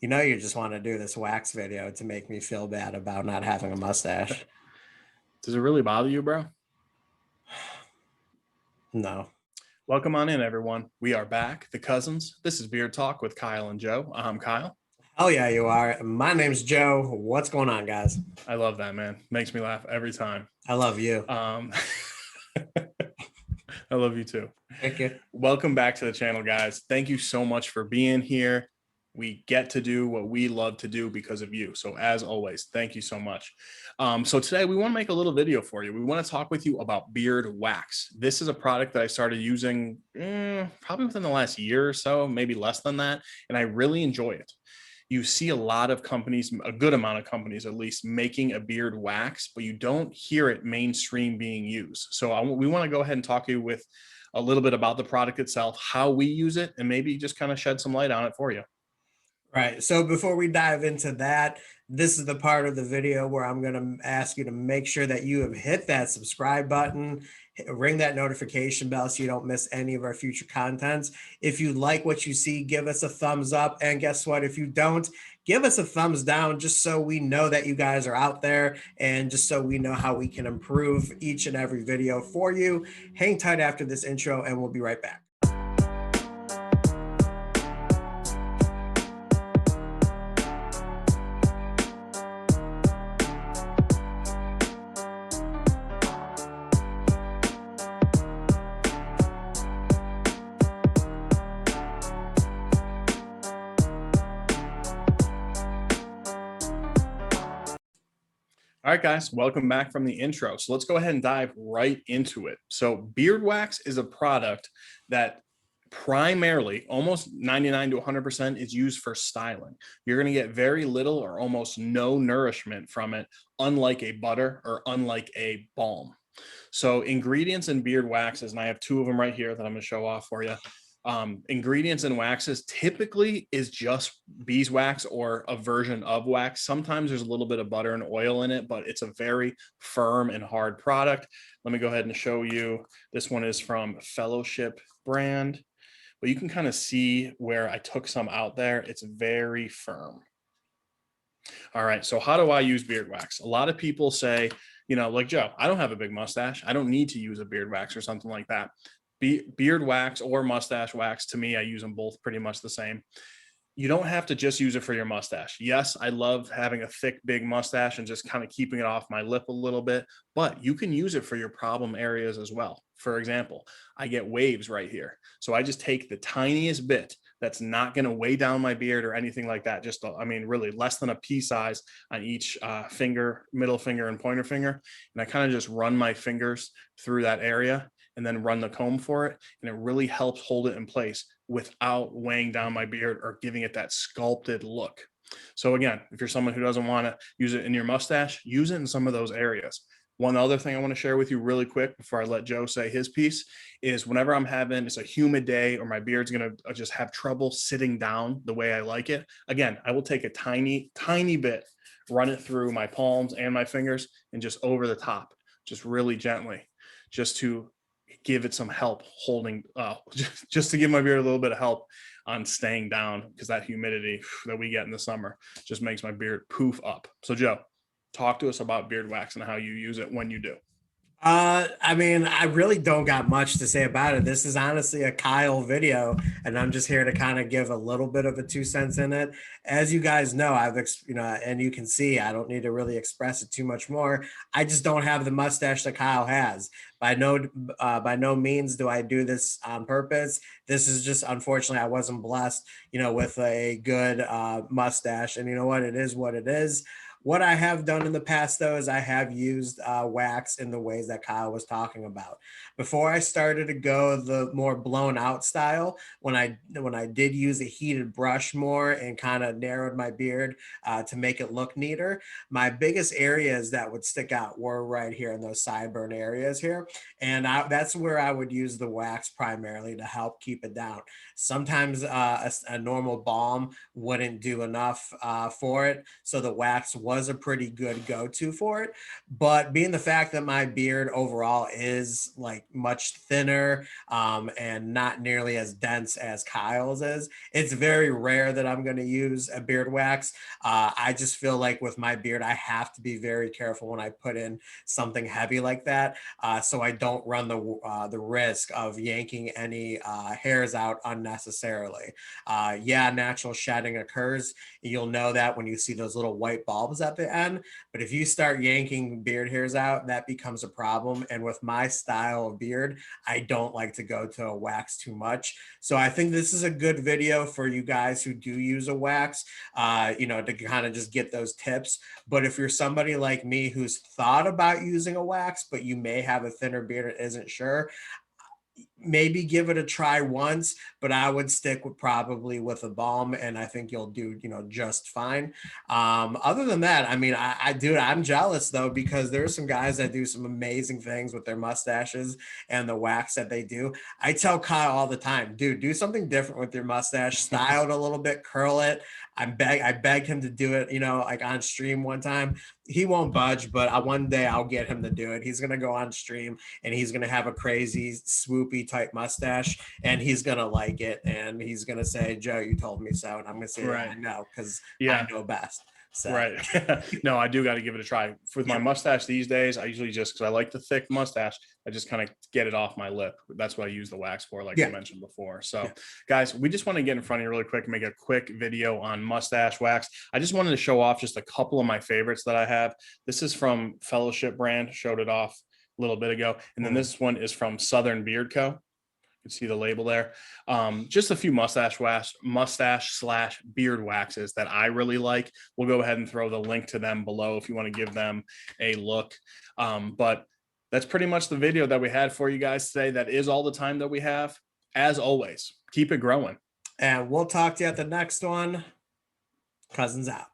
You know, you just want to do this wax video to make me feel bad about not having a mustache. Does it really bother you, bro? No. Welcome on in, everyone. We are back, the cousins. This is Beard Talk with Kyle and Joe. I'm Kyle. Hell yeah, you are. My name's Joe. What's going on, guys? I love that, man. Makes me laugh every time. I love you. Um, I love you too. Thank you. Welcome back to the channel, guys. Thank you so much for being here. We get to do what we love to do because of you. So as always, thank you so much. So today we want to make a little video for you. We want to talk with you about beard wax. This is a product that I started using probably within the last year or so, maybe less than that. And I really enjoy it. You see a lot of companies, a good amount of companies at least, making a beard wax, but you don't hear it mainstream being used. So we want to go ahead and talk to you with a little bit about the product itself, how we use it, and maybe just kind of shed some light on it for you. Right. So before we dive into that, this is the part of the video where I'm going to ask you to make sure that you have hit that subscribe button, ring that notification bell so you don't miss any of our future contents. If you like what you see, give us a thumbs up. And guess what? If you don't, give us a thumbs down just so we know that you guys are out there and just so we know how we can improve each and every video for you. Hang tight after this intro and we'll be right back. All right, guys, welcome back from the intro. So let's go ahead and dive right into it. So beard wax is a product that primarily almost 99 to 100% is used for styling. You're going to get very little or almost no nourishment from it, unlike a butter or unlike a balm. So ingredients in beard waxes, and I have two of them right here that I'm going to show off for you. Ingredients in waxes typically is just beeswax or a version of wax. Sometimes there's a little bit of butter and oil in it, but it's a very firm and hard product. Let me go ahead and show you. This one is from Fellowship brand, but you can kind of see where I took some out there. It's very firm. All right, so how do I use beard wax? A lot of people say, you know, like Joe, I don't have a big mustache. I don't need to use a beard wax or something like that. Beard wax or mustache wax, to me, I use them both pretty much the same. You don't have to just use it for your mustache. Yes, I love having a thick, big mustache and just kind of keeping it off my lip a little bit, but you can use it for your problem areas as well. For example, I get waves right here. So I just take the tiniest bit that's not going to weigh down my beard or anything like that. Just, I mean, really less than a pea size on each finger, middle finger and pointer finger. And I kind of just run my fingers through that area and then run the comb for it. And it really helps hold it in place without weighing down my beard or giving it that sculpted look. So again, if you're someone who doesn't want to use it in your mustache, use it in some of those areas. One other thing I want to share with you really quick before I let Joe say his piece is whenever I'm having, it's a humid day or my beard's going to just have trouble sitting down the way I like it. Again, I will take a tiny, tiny bit, run it through my palms and my fingers and just over the top, just really gently, just to give it some help holding, just to give my beard a little bit of help on staying down, because that humidity that we get in the summer just makes my beard poof up. So Joe, talk to us about beard wax and how you use it when you do. I mean, I really don't got much to say about it. This is honestly a Kyle video, and I'm just here to kind of give a little bit of a 2 cents in it. As you guys know, and you can see, I don't need to really express it too much more. I just don't have the mustache that Kyle has. By no means do I do this on purpose. This is just, unfortunately, I wasn't blessed, with a good mustache, and you know what? It is what it is. What I have done in the past, though, is I have used wax in the ways that Kyle was talking about. Before I started to go the more blown out style, when I did use a heated brush more and kind of narrowed my beard to make it look neater, my biggest areas that would stick out were right here in those sideburn areas here. And that's where I would use the wax primarily to help keep it down. Sometimes a normal balm wouldn't do enough for it. So the wax was a pretty good go-to for it. But being the fact that my beard overall is like much thinner and not nearly as dense as Kyle's is, it's very rare that I'm going to use a beard wax. I just feel like with my beard, I have to be very careful when I put in something heavy like that, so I don't run the risk of yanking any hairs out unnecessarily. Yeah, natural shedding occurs. You'll know that when you see those little white bulbs at the end. But if you start yanking beard hairs out, that becomes a problem. And with my style of beard, I don't like to go to a wax too much. So I think this is a good video for you guys who do use a wax, to kind of just get those tips. But if you're somebody like me who's thought about using a wax, but you may have a thinner beard and isn't sure, maybe give it a try once, but I would stick with probably with a balm, and I think you'll do, just fine. Other than that, I mean, I'm jealous though, because there's some guys that do some amazing things with their mustaches and the wax that they do. I tell Kyle all the time, dude, do something different with your mustache, style it a little bit, curl it. I begged him to do it, like on stream one time. He won't budge, but one day I'll get him to do it. He's gonna go on stream and he's gonna have a crazy swoopy type mustache, and he's gonna like it, and he's gonna say, "Joe, you told me so," and I'm gonna say, Right. "I know, because Yeah. I know best." So. Right. No, I do got to give it a try. With my mustache these days, I usually just, because I like the thick mustache, I just kind of get it off my lip. That's what I use the wax for, like I mentioned before. So guys, we just want to get in front of you really quick and make a quick video on mustache wax. I just wanted to show off just a couple of my favorites that I have. This is from Fellowship brand, showed it off a little bit ago. And then this one is from Southern Beard Co. You can see the label there. Just a few mustache / beard waxes that I really like. We'll go ahead and throw the link to them below if you want to give them a look. But that's pretty much the video that we had for you guys today. That is all the time that we have. As always, keep it growing. And we'll talk to you at the next one. Cousins out.